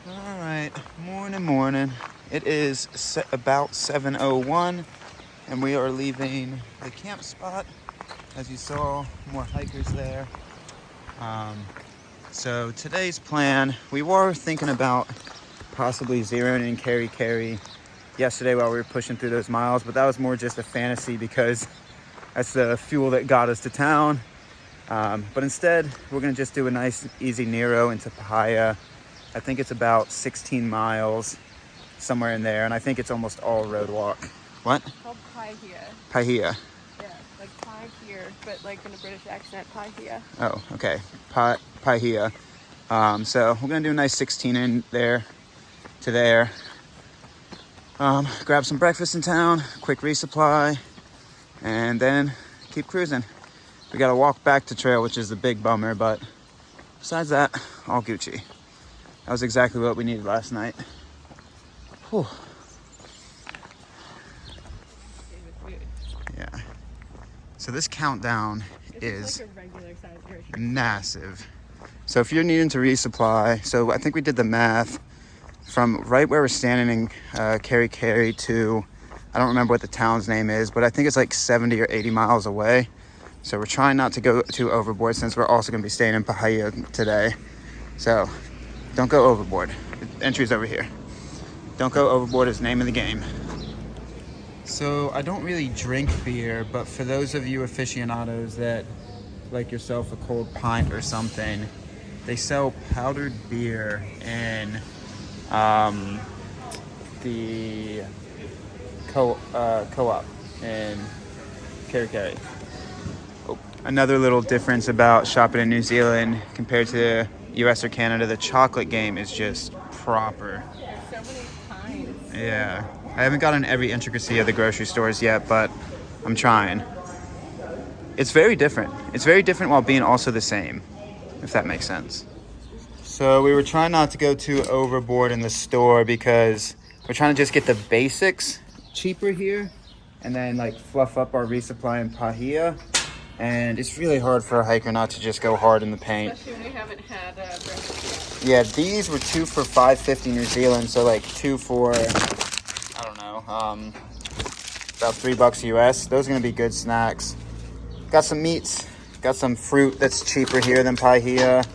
All right, morning. It is about 7:01, and we are leaving the camp spot. As you saw, more hikers there. So today's plan, we were thinking about possibly zeroing in Kerikeri yesterday while we were pushing through those miles, but that was more just a fantasy because that's the fuel that got us to town. But instead, we're gonna just do a nice, easy Nero into Paihia. I think it's about 16 miles, somewhere in there, and I think it's almost all road walk. What? It's called Paihia. Paihia. Yeah, like pie here, but like in a British accent, Paihia. Oh, okay. Paihia. So we're gonna do a nice 16 in there to there. Grab some breakfast in town, quick resupply, and then keep cruising. We gotta walk back to trail, which is the big bummer, but besides that, all Gucci. That was exactly what we needed last night. Whew. Yeah. So this countdown is like a regular size grocery. massive. So if you're needing to resupply, so I think we did the math from right where we're standing in Kerikeri to, I don't remember what the town's name is, but I think it's like 70 or 80 miles away. So we're trying not to go too overboard since we're also going to be staying in Paihia today. So don't go overboard. The entry's over here. Don't go overboard is the name of the game. So I don't really drink beer, but for those of you aficionados that like yourself a cold pint or something, they sell powdered beer in the co-op in Kerikeri. Oh, another little difference about shopping in New Zealand compared to US or Canada, the chocolate game is just proper. There's so many kinds. Yeah. I haven't gotten every intricacy of the grocery stores yet, but I'm trying. It's very different. It's very different while being also the same, if that makes sense. So we were trying not to go too overboard in the store because we're trying to just get the basics cheaper here and then like fluff up our resupply in Paihia. And it's really hard for a hiker not to just go hard in the paint. Especially when we haven't had breakfast Yeah, these were 2 for $5.50 New Zealand, so like 2 for, I don't know, about $3 US. Those are gonna be good snacks. Got some meats, got some fruit that's cheaper here than Paihia.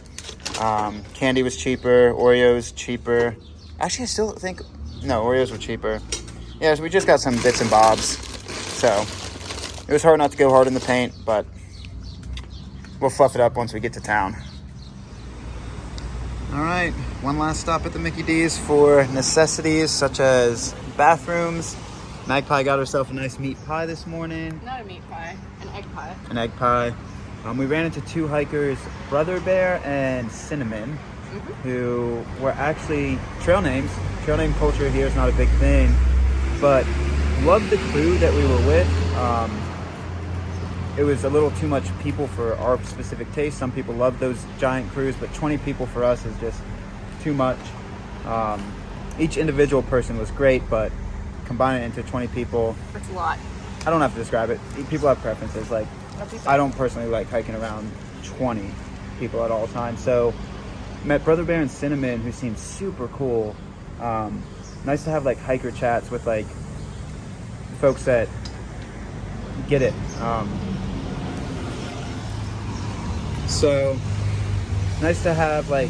Candy was cheaper, Oreos cheaper. Actually, I still think, no, Oreos were cheaper. Yeah, so we just got some bits and bobs. So it was hard not to go hard in the paint, but we'll fluff it up once we get to town. All right, one last stop at the Mickey D's for necessities such as bathrooms. Magpie got herself a nice meat pie this morning. Not a meat pie, an egg pie. An egg pie. We ran into 2 hikers, Brother Bear and Cinnamon, who were actually trail names. Trail name culture here is not a big thing, but loved the crew that we were with. It was a little too much people for our specific taste. Some people love those giant crews, but 20 people for us is just too much. Each individual person was great, but combining it into 20 people, That's a lot. I don't have to describe it. People have preferences. Like, I don't personally like hiking around 20 people at all times. So met Brother Bear and Cinnamon, who seemed super cool. Nice to have like hiker chats with like folks that get it. So nice to have like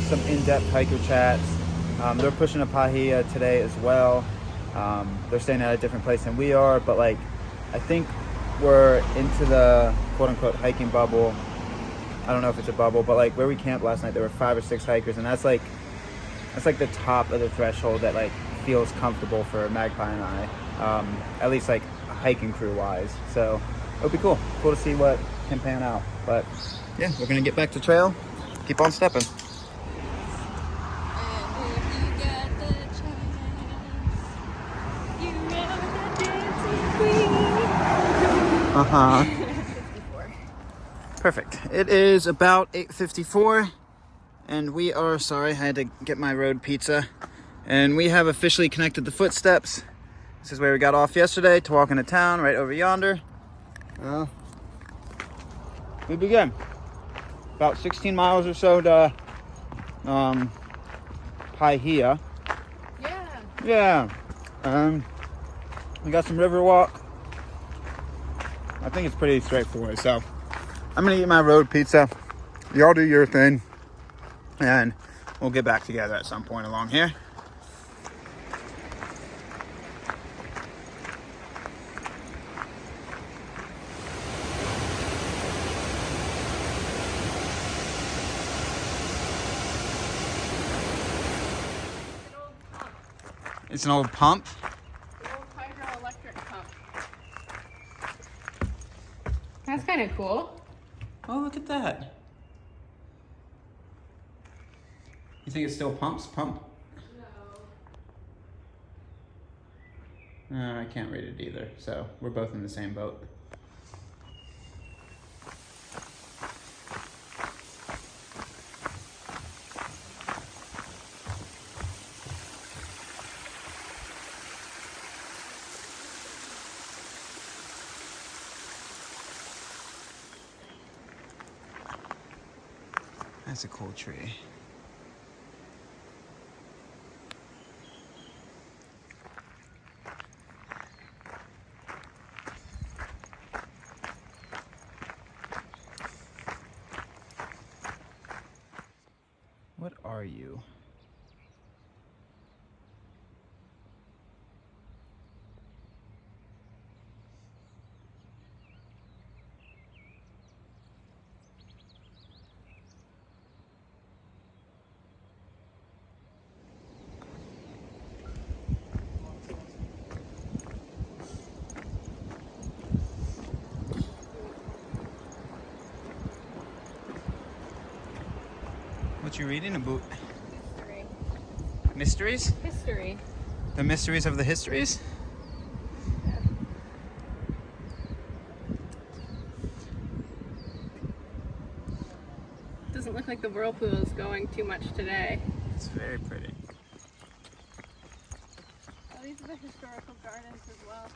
some in-depth hiker chats. They're pushing a Paihia today as well. They're staying at a different place than we are, but like I think we're into the quote-unquote hiking bubble. I don't know if it's a bubble, but like where we camped last night, there were 5 or 6 hikers, and that's like the top of the threshold that like feels comfortable for Magpie and I, at least like hiking crew wise. So it'll be cool to see what can pan out. But yeah, we're gonna get back to trail, keep on stepping. Perfect. It is about 8:54 and we are, sorry, I had to get my road pizza, and we have officially connected the footsteps. This is where we got off yesterday to walk into town, right over yonder. We began about 16 miles or so to Paihia. Yeah. Yeah. We got some river walk. I think it's pretty straightforward. So I'm gonna eat my road pizza. Y'all do your thing, and we'll get back together at some point along here. It's an old pump. The old hydroelectric pump. That's kind of cool. Oh, look at that. You think it still pump? No, I can't read it either, so we're both in the same boat. That's a cool tree. What are you? What you reading about? History. Mysteries? History. The mysteries of the histories? Doesn't look like the whirlpool is going too much today. It's very pretty. Oh, these are the historical gardens as well.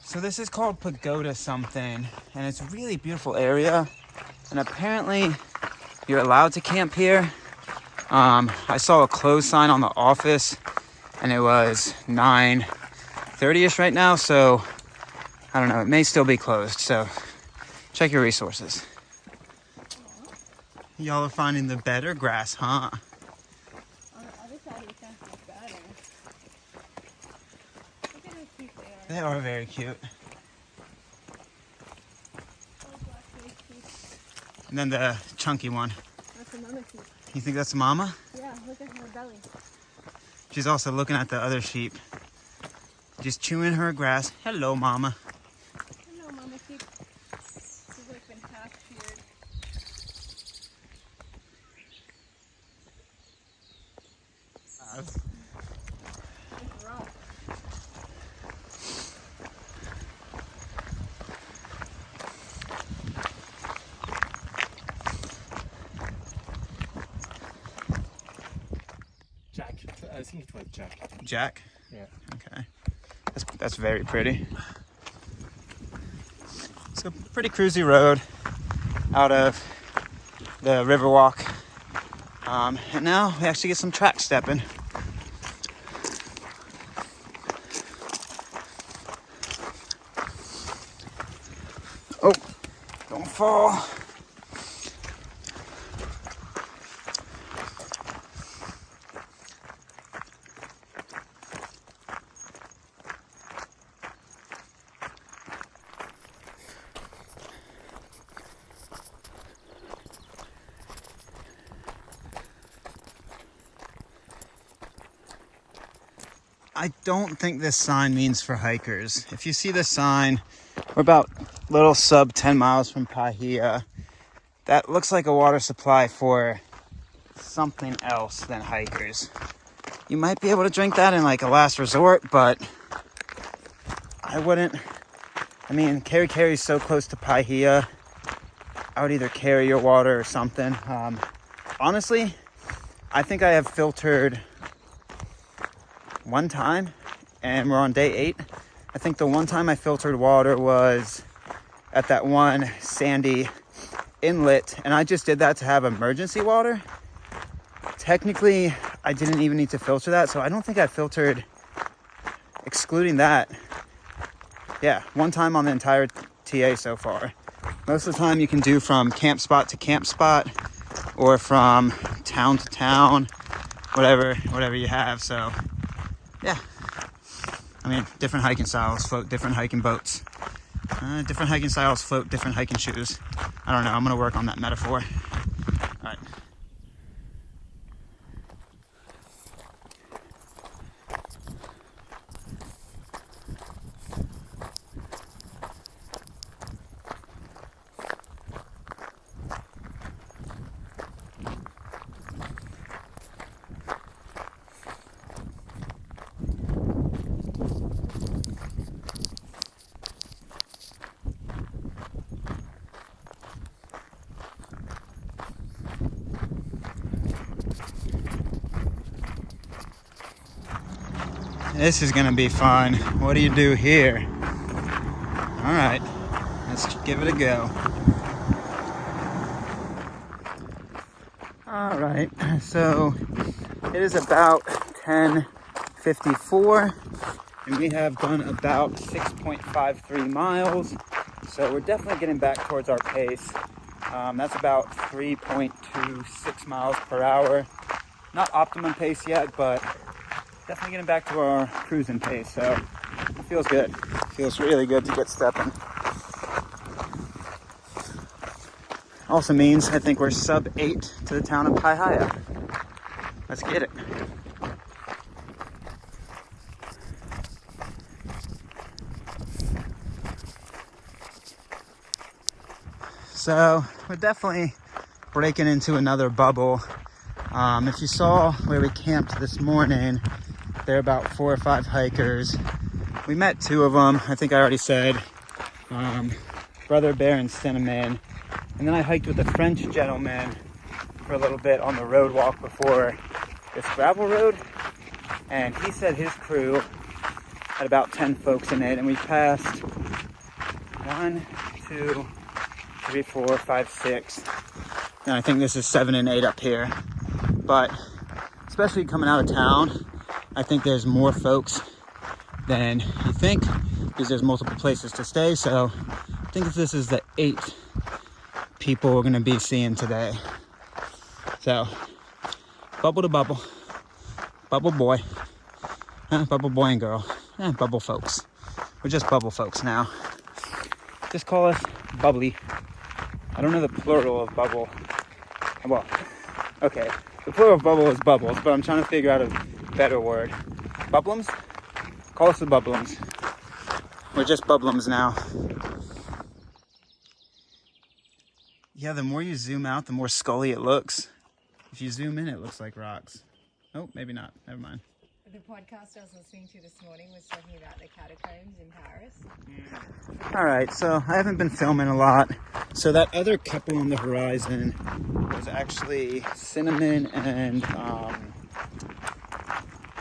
So this is called Pagoda something, and it's a really beautiful area, and apparently you're allowed to camp here. I saw a closed sign on the office, and it was 9:30ish right now, so I don't know, it may still be closed, so check your resources. Y'all are finding the better grass, huh? On the other side of the fence is better. Look at how cute they are. They are very cute. And then the chunky one. That's a mama sheep. You think that's mama? Yeah, look at her belly. She's also looking at the other sheep. Just chewing her grass. Hello, mama. Hello, mama sheep. She's like been half sheared. It's rough. Jack. I think it was Jack. Jack? Yeah. Okay. That's very pretty. It's a pretty cruisy road out of the Riverwalk. And now we actually get some track stepping. Oh, don't fall. I don't think this sign means for hikers. If you see this sign, we're about little sub 10 miles from Paihia. that looks like a water supply for something else than hikers. You might be able to drink that in like a last resort, but I wouldn't. I mean, Kerikeri is so close to Paihia. I would either carry your water or something. Honestly, I think I have filtered one time, and we're on day 8. I think the one time I filtered water was at that one sandy inlet, and I just did that to have emergency water. Technically, I didn't even need to filter that, so I don't think I filtered, excluding that. Yeah, one time on the entire TA so far. Most of the time you can do from camp spot to camp spot, or from town to town, whatever you have. So yeah, I mean, different hiking styles float different hiking boats. Different hiking styles float different hiking shoes. I don't know, I'm gonna work on that metaphor. All right. This is gonna be fun. What do you do here? All right, let's give it a go. All right, so it is about 10:54, and we have done about 6.53 miles. So we're definitely getting back towards our pace. That's about 3.26 miles per hour. Not optimum pace yet, but definitely getting back to our cruising pace, so it feels good. Feels really good to get stepping. Also means I think we're sub 8 to the town of Paihia. Let's get it. So we're definitely breaking into another bubble. If you saw where we camped this morning, there are about 4 or 5 hikers. We met 2 of them, I think I already said, Brother Bear and Cinnamon. And then I hiked with a French gentleman for a little bit on the road walk before this gravel road. And he said his crew had about 10 folks in it. And we passed 1, 2, 3, 4, 5, 6. And I think this is 7 and 8 up here. But especially coming out of town, I think there's more folks than you think, because there's multiple places to stay. So I think this is the 8th people we're gonna be seeing today. So bubble to bubble, bubble boy, bubble boy and girl, bubble folks. We're just bubble folks now. Just call us bubbly. I don't know the plural of bubble. Well, okay, the plural of bubble is bubbles, but I'm trying to figure out a better word. Bubblums? Call us the bubblums. We're just bubblums now. Yeah, the more you zoom out, the more scully it looks. If you zoom in, it looks like rocks. Oh, maybe not. Never mind. The podcast I was listening to this morning was talking about the catacombs in Paris. All right, so I haven't been filming a lot. So that other couple on the horizon was actually Cinnamon and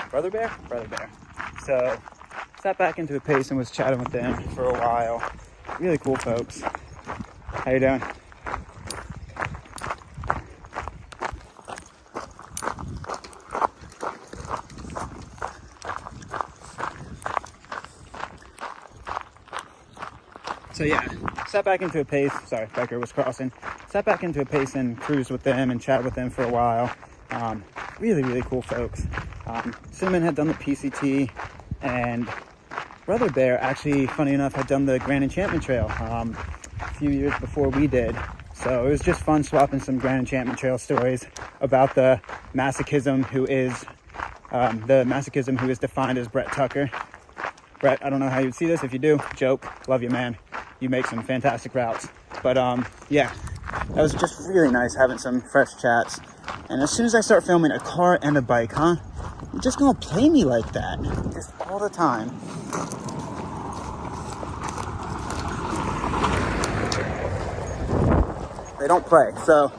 Brother Bear? Brother Bear. So sat back into a pace and was chatting with them for a while. Really cool folks. How you doing? So yeah, sat back into a pace. Sorry, Becker was crossing. Sat back into a pace and cruised with them and chatted with them for a while. Really, really cool folks. Cinnamon had done the PCT, and Brother Bear, actually, funny enough, had done the Grand Enchantment Trail a few years before we did. So it was just fun swapping some Grand Enchantment Trail stories about the masochism who is defined as Brett Tucker. Brett, I don't know how you'd see this. If you do, joke. Love you, man. You make some fantastic routes. But yeah, That was just really nice having some fresh chats. And as soon as I start filming a car and a bike, huh? You're just gonna play me like that. Just all the time. They don't play. So,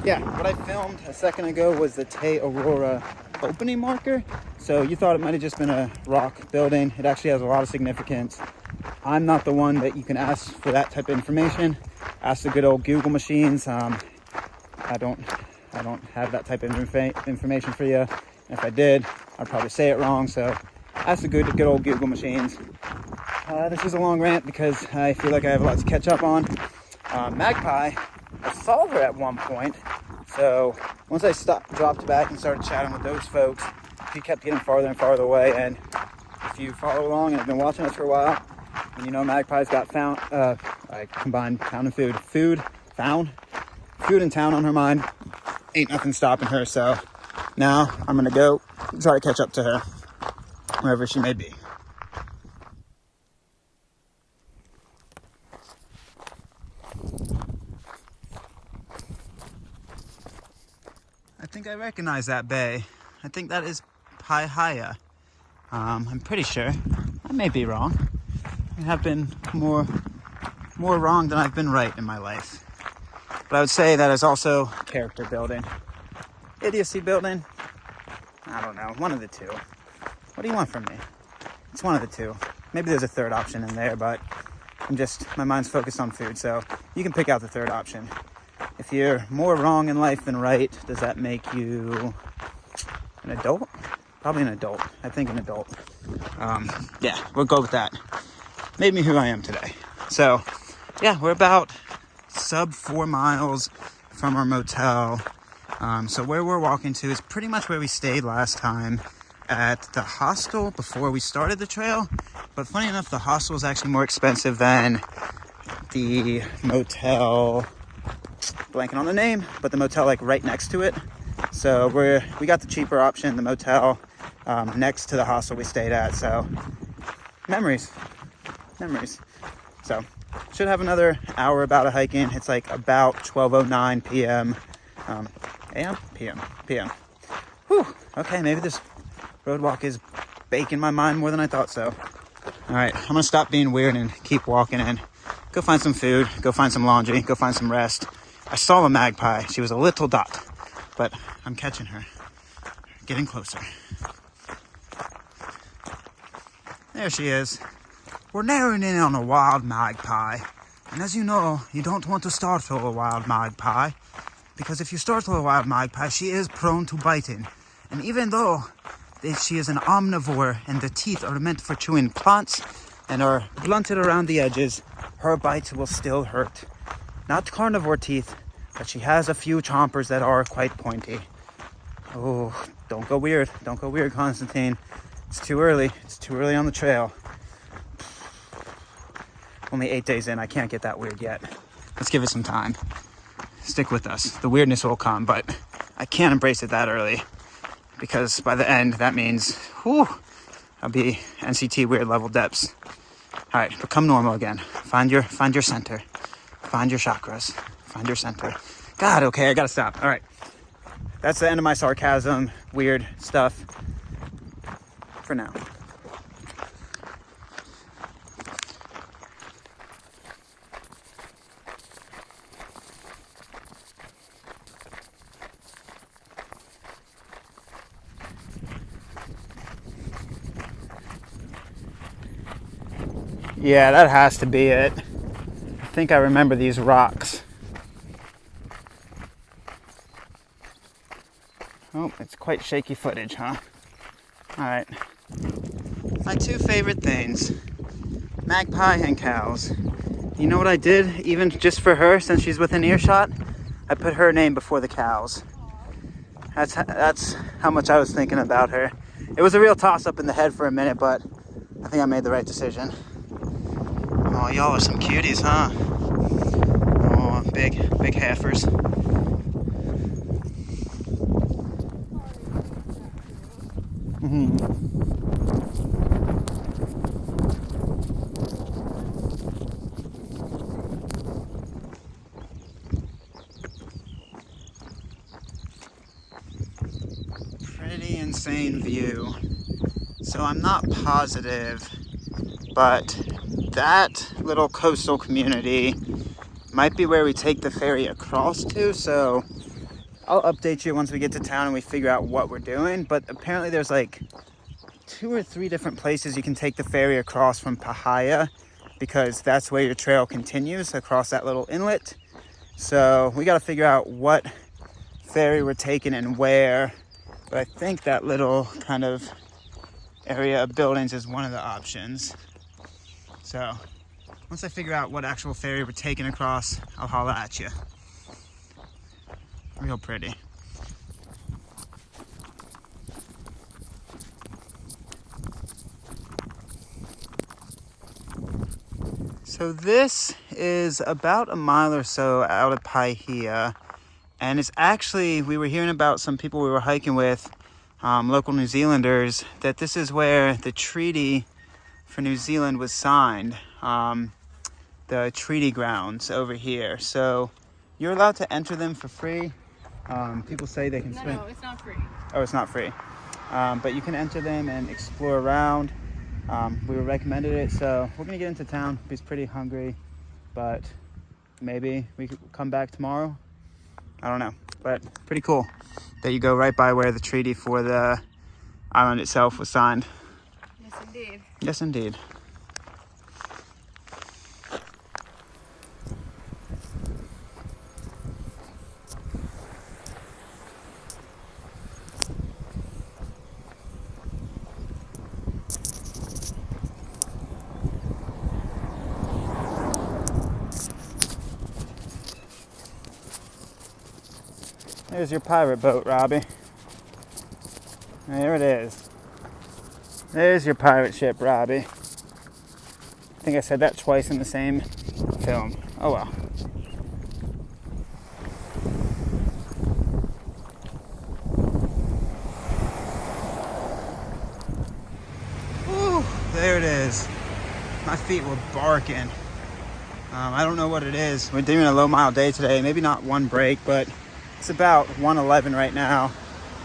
yeah, what I filmed a second ago was the Araroa opening marker. So you thought it might have just been a rock building. It actually has a lot of significance. I'm not the one that you can ask for that type of information. Ask the good old Google machines. I don't have that type of information for you. If I did, I'd probably say it wrong. So ask the good old Google machines. This is a long rant because I feel like I have a lot to catch up on. Magpie, I saw her at one point. So once I dropped back and started chatting with those folks, she kept getting farther and farther away. And if you follow along and have been watching us for a while, and you know Magpie's got I combined town and food and town on her mind. Ain't nothing stopping her. So now I'm gonna go try to catch up to her wherever she may be. I think I recognize that bay. I think that is Paihia. I'm pretty sure. I may be wrong. I have been more wrong than I've been right in my life. But I would say that is also character building. Idiocy building? I don't know. One of the two. What do you want from me? It's one of the two. Maybe there's a third option in there, but my mind's focused on food, so you can pick out the third option. If you're more wrong in life than right, does that make you an adult? Probably an adult. I think an adult. Yeah, we'll go with that. Made me who I am today. So, yeah, we're about sub 4 miles from our motel. So where we're walking to is pretty much where we stayed last time at the hostel before we started the trail. But funny enough, the hostel is actually more expensive than the motel. Blanking on the name, but the motel like right next to it. So we got the cheaper option, the motel next to the hostel we stayed at. So memories. So should have another hour about a hiking. It's like about 12:09 p.m. A.m. p.m. Whew. Okay, maybe this road walk is baking my mind more than I thought so. All right, I'm gonna stop being weird and keep walking in. Go find some food, go find some laundry, go find some rest. I saw a magpie. She was a little dot, but I'm catching her. Getting closer. There she is. We're narrowing in on a wild magpie. And as you know, you don't want to startle a wild magpie, because if you startle a wild magpie, she is prone to biting. And even though she is an omnivore and the teeth are meant for chewing plants and are blunted around the edges, her bites will still hurt. Not carnivore teeth, but she has a few chompers that are quite pointy. Oh, don't go weird. Don't go weird, Constantine. It's too early. It's too early on the trail. Only 8 days in. I can't get that weird yet. Let's give it some time. Stick with us. The weirdness will come, but I can't embrace it that early, because by the end, that means, I'll be NCT weird level depths. All right, become normal again. Find your center. Find your chakras. Find your center. God, okay, I gotta stop. All right. That's the end of my sarcasm, weird stuff for now. Yeah, that has to be it. I think I remember these rocks. Oh, it's quite shaky footage, huh? All right. My two favorite things, magpie and cows. You know what I did, even just for her, since she's within earshot? I put her name before the cows. That's how much I was thinking about her. It was a real toss-up in the head for a minute, but I think I made the right decision. Oh, y'all are some cuties, huh? Oh, big heifers. insane view. So I'm not positive, but that little coastal community might be where we take the ferry across to. So I'll update you once we get to town and we figure out what we're doing. But apparently there's like 2 or 3 different places you can take the ferry across from Paihia, because that's where your trail continues across that little inlet. So we got to figure out what ferry we're taking and where. But I think that little kind of area of buildings is one of the options. So once I figure out what actual ferry we're taking across, I'll holler at you. Real pretty. So this is about a mile or so out of Paihia, and it's actually, we were hearing about some people we were hiking with, local New Zealanders, that this is where the treaty for New Zealand was signed, the treaty grounds over here. So you're allowed to enter them for free. People say they can swim. No, it's not free. Oh, it's not free. But you can enter them and explore around. We were recommended it, so we're gonna get into town. He's pretty hungry, but maybe we could come back tomorrow. I don't know, but pretty cool that you go right by where the treaty for the island itself was signed. Yes, indeed. Yes, indeed. There's your pirate boat, Robbie. There it is. There's your pirate ship, Robbie. I think I said that twice in the same film. Oh well. Woo, there it is. My feet were barking. I don't know what it is. We're doing a low mile day today. Maybe not one break, but it's about 1:11 right now.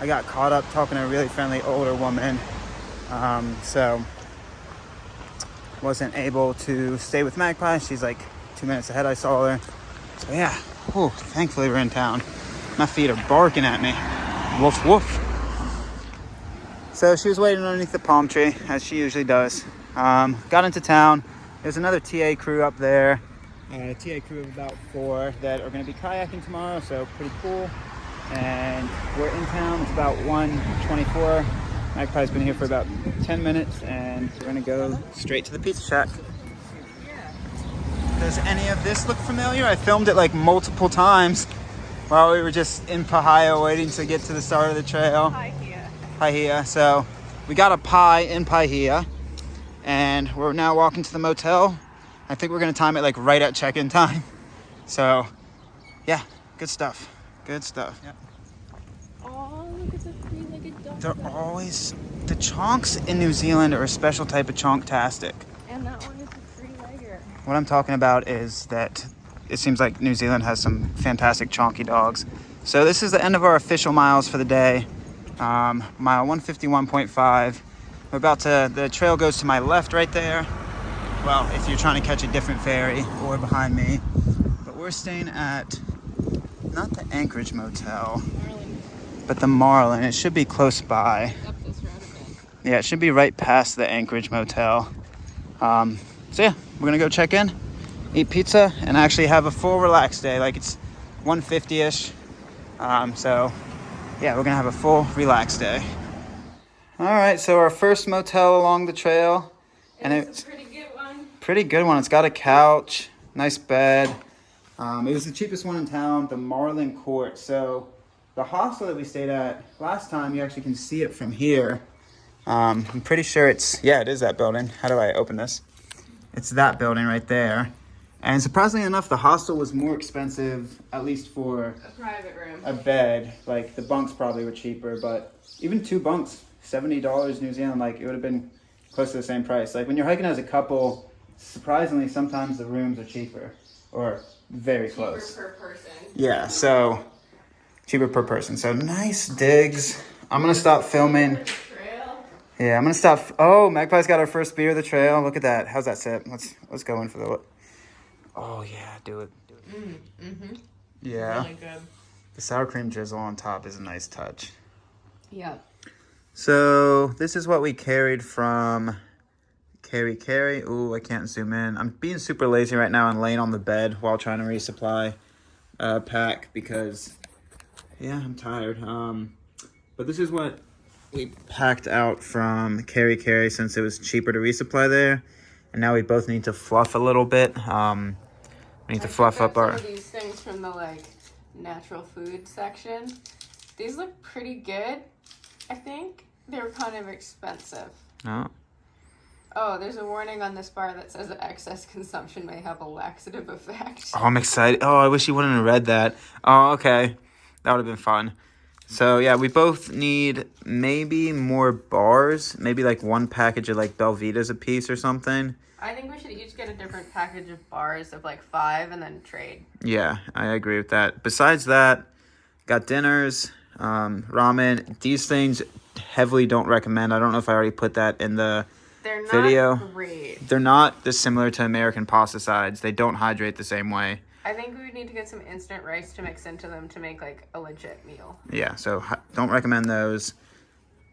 I got caught up talking to a really friendly older woman, so wasn't able to stay with Magpie. She's like 2 minutes ahead. I saw her. So yeah, whew, thankfully we're in town. My feet are barking at me. Woof woof. So she was waiting underneath the palm tree, as she usually does. Got into town. There's another TA crew up there. A TA crew of about 4 that are going to be kayaking tomorrow, so pretty cool. And we're in town. It's about 1:24. Magpie's been here for about 10 minutes, and we're going to go straight to the pizza shack. Does any of this look familiar? I filmed it like multiple times while we were just in Paihia waiting to get to the start of the trail. Paihia. So we got a pie in Paihia, and we're now walking to the motel. I think we're gonna time it like right at check-in time. So yeah, good stuff. Good stuff. Yep. Oh, look at the three-legged dog. They're always, the chonks in New Zealand are a special type of chonk-tastic. And that one is a three-legger. What I'm talking about is that it seems like New Zealand has some fantastic chonky dogs. So this is the end of our official miles for the day. Mile 151.5. We're about to, the trail goes to my left right there. Well, if you're trying to catch a different ferry, or behind me. But we're staying at, not the Anchorage Motel, Marlin. but the Marlin. It should be close by. Up this road a bit. Yeah, it should be right past the Anchorage Motel. So yeah, we're gonna go check in, eat pizza, and actually have a full relaxed day. Like it's 1:50-ish. So yeah, we're gonna have a full relaxed day. All right, so our first motel along the trail. And it's a pretty good one. Pretty good one. It's got a couch, nice bed. It was the cheapest one in town, the Marlin Court. So the hostel that we stayed at last time, you actually can see it from here. I'm pretty sure it's, yeah, it is that building. How do I open this? It's that building right there. And surprisingly enough, the hostel was more expensive, at least for A private room. a bed. Like the bunks probably were cheaper, but even 2 bunks, $70 New Zealand, like it would have been close to the same price. Like when you're hiking as a couple, surprisingly, sometimes the rooms are cheaper or very close. Cheaper per person. Yeah, so cheaper per person. So nice digs I'm gonna stop filming. Yeah, I'm gonna stop. Oh, Magpie's got our first beer of the trail. Look at that. How's that sip? Let's go in for the. Oh yeah, do it. Yeah. Really good. The sour cream drizzle on top is a nice touch. Yeah. So this is what we carried from Kerikeri. Ooh, I can't zoom in. I'm being super lazy right now and laying on the bed while trying to resupply pack because, yeah, I'm tired. But this is what we packed out from Kerikeri since it was cheaper to resupply there. And now we both need to fluff a little bit. We need to fluff up our... Some of these things from the, like, natural food section. These look pretty good, I think. They were kind of expensive. Oh. Oh, there's a warning on this bar that says that excess consumption may have a laxative effect. Oh, I'm excited. Oh, I wish you wouldn't have read that. Oh, okay. That would have been fun. So, yeah, we both need maybe more bars. Maybe, like, one package of, like, Belvitas a piece or something. I think we should each get a different package of bars of, like, 5 and then trade. Yeah, I agree with that. Besides that, got dinners, ramen. These things heavily don't recommend. I don't know if I already put that in the They're not video. great. They're not dissimilar to American pasta sides. They don't hydrate the same way. I think we would need to get some instant rice to mix into them to make, like, a legit meal. Yeah, so don't recommend those.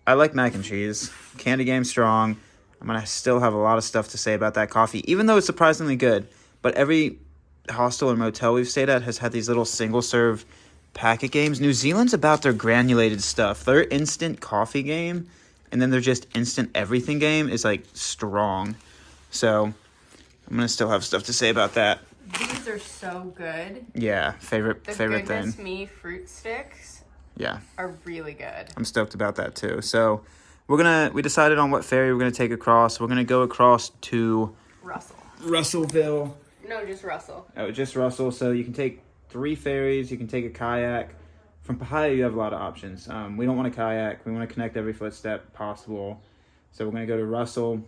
I like mac and cheese. Candy Game strong. I'm going to still have a lot of stuff to say about that coffee, even though it's surprisingly good. But every hostel or motel we've stayed at has had these little single-serve packet games. New Zealand's about their granulated stuff. Their instant coffee game, and then their just instant everything game is, like, strong. So I'm going to still have stuff to say about that. These are so good. Yeah, favorite The thing. Goodness Me fruit sticks Yeah. are really good. I'm stoked about that too. So we decided on what ferry we're gonna take across. We're gonna go across to Russellville. No, just Russell. Oh, just Russell. So you can take 3 ferries. You can take a kayak. From Paihia, you have a lot of options. We don't want a kayak. We want to connect every footstep possible. So we're gonna go to Russell,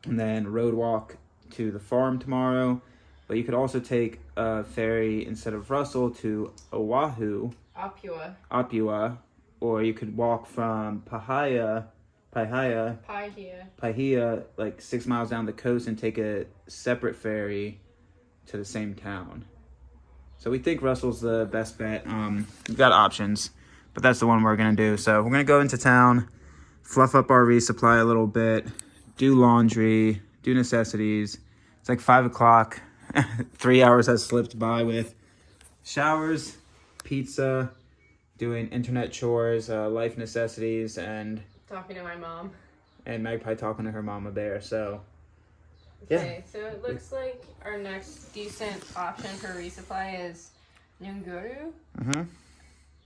and then road walk to the farm tomorrow. But you could also take a ferry instead of Russell to Oahu. Apua, or you could walk from Paihia, like 6 miles down the coast and take a separate ferry to the same town. So we think Russell's the best bet. We've got options, but that's the one we're gonna do. So we're gonna go into town, fluff up our resupply a little bit, do laundry, do necessities. It's like 5 o'clock. 3 hours has slipped by with showers, pizza, doing internet chores, life necessities, and Talking to my mom. and Magpie talking to her mama bear. So Okay, so it looks like our next decent option for resupply is Nguru,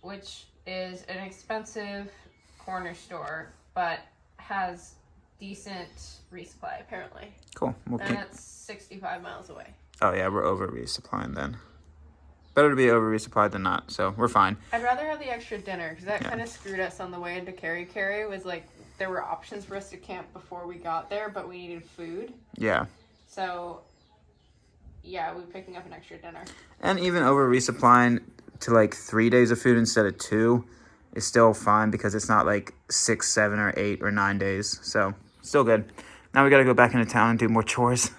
which is an expensive corner store, but has decent resupply apparently. cool. And that's 65 miles away. Oh yeah, we're over resupplying then. Better to be over resupplied than not, so we're fine. I'd rather have the extra dinner because that kind of screwed us on the way into Kerikeri. Was like there were options for us to camp before we got there, but we needed food. Yeah. So yeah, we're picking up an extra dinner. And even over resupplying to like 3 days of food instead of 2 is still fine because it's not like 6, 7, or 8 or 9 days. So still good. Now we got to go back into town and do more chores.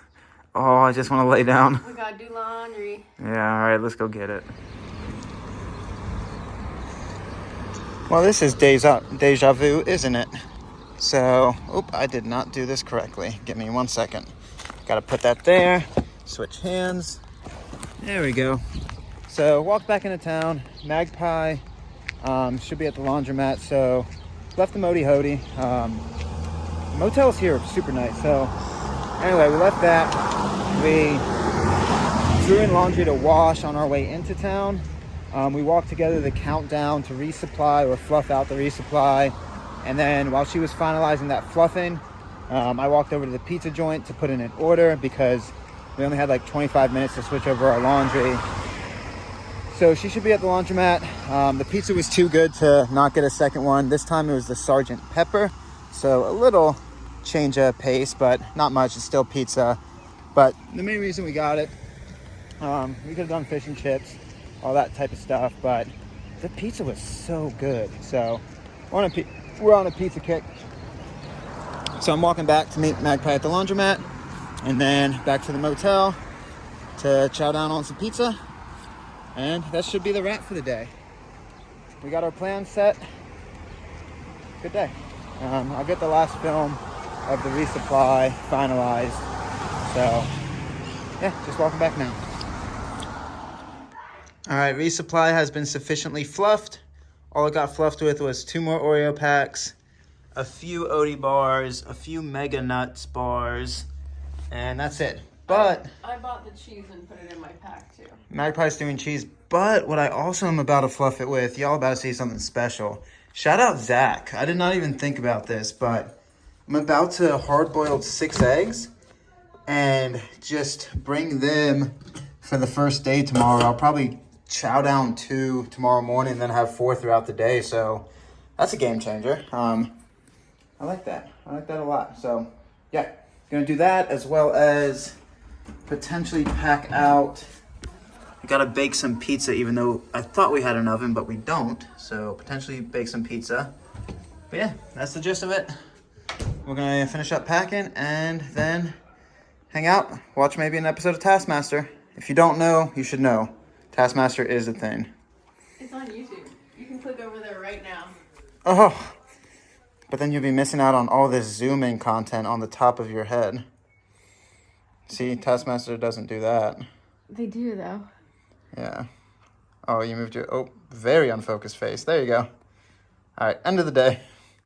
Oh, I just want to lay down. We gotta do laundry. Yeah, all right, let's go get it. Well, this is deja vu, isn't it? So, I did not do this correctly. Give me 1 second. Got to put that there. Switch hands. There we go. So, walk back into town. Magpie should be at the laundromat. So, left the Modi Hody. Motels here are super nice. So, anyway, we left that. We threw in laundry to wash on our way into town. We walked together the countdown to resupply or fluff out the resupply. And then while she was finalizing that fluffing, I walked over to the pizza joint to put in an order because we only had like 25 minutes to switch over our laundry. So she should be at the laundromat. The pizza was too good to not get a second one. This time it was the Sergeant Pepper. So a little change of pace, but not much. It's still pizza. But the main reason we got it, we could have done fish and chips, all that type of stuff, but the pizza was so good. So we're on a pizza kick. So I'm walking back to meet Magpie at the laundromat, and then back to the motel to chow down on some pizza. And that should be the wrap for the day. We got our plan set. Good day. I'll get the last film of the resupply finalized. So yeah, just walking back now. All right, resupply has been sufficiently fluffed. All it got fluffed with was 2 more Oreo packs, a few Oatly bars, a few Mega Nuts bars, and that's it. But I bought the cheese and put it in my pack too. Magpie's doing cheese, but what I also am about to fluff it with, y'all about to see something special. Shout out Zach. I did not even think about this, but I'm about to hard-boiled 6 eggs and just bring them for the first day tomorrow. I'll probably chow down 2 tomorrow morning and then have 4 throughout the day. So that's a game changer. I like that. I like that a lot. So yeah, gonna do that as well as potentially pack out. I gotta bake some pizza, even though I thought we had an oven, but we don't. So potentially bake some pizza. But yeah, that's the gist of it. We're gonna finish up packing and then hang out, watch maybe an episode of Taskmaster. If you don't know, you should know. Taskmaster is a thing. It's on YouTube. You can click over there right now. Oh, but then you'll be missing out on all this zoom-in content on the top of your head. See, Taskmaster doesn't do that. They do though. Yeah. Oh, you moved your, very unfocused face. There you go. All right, end of the day.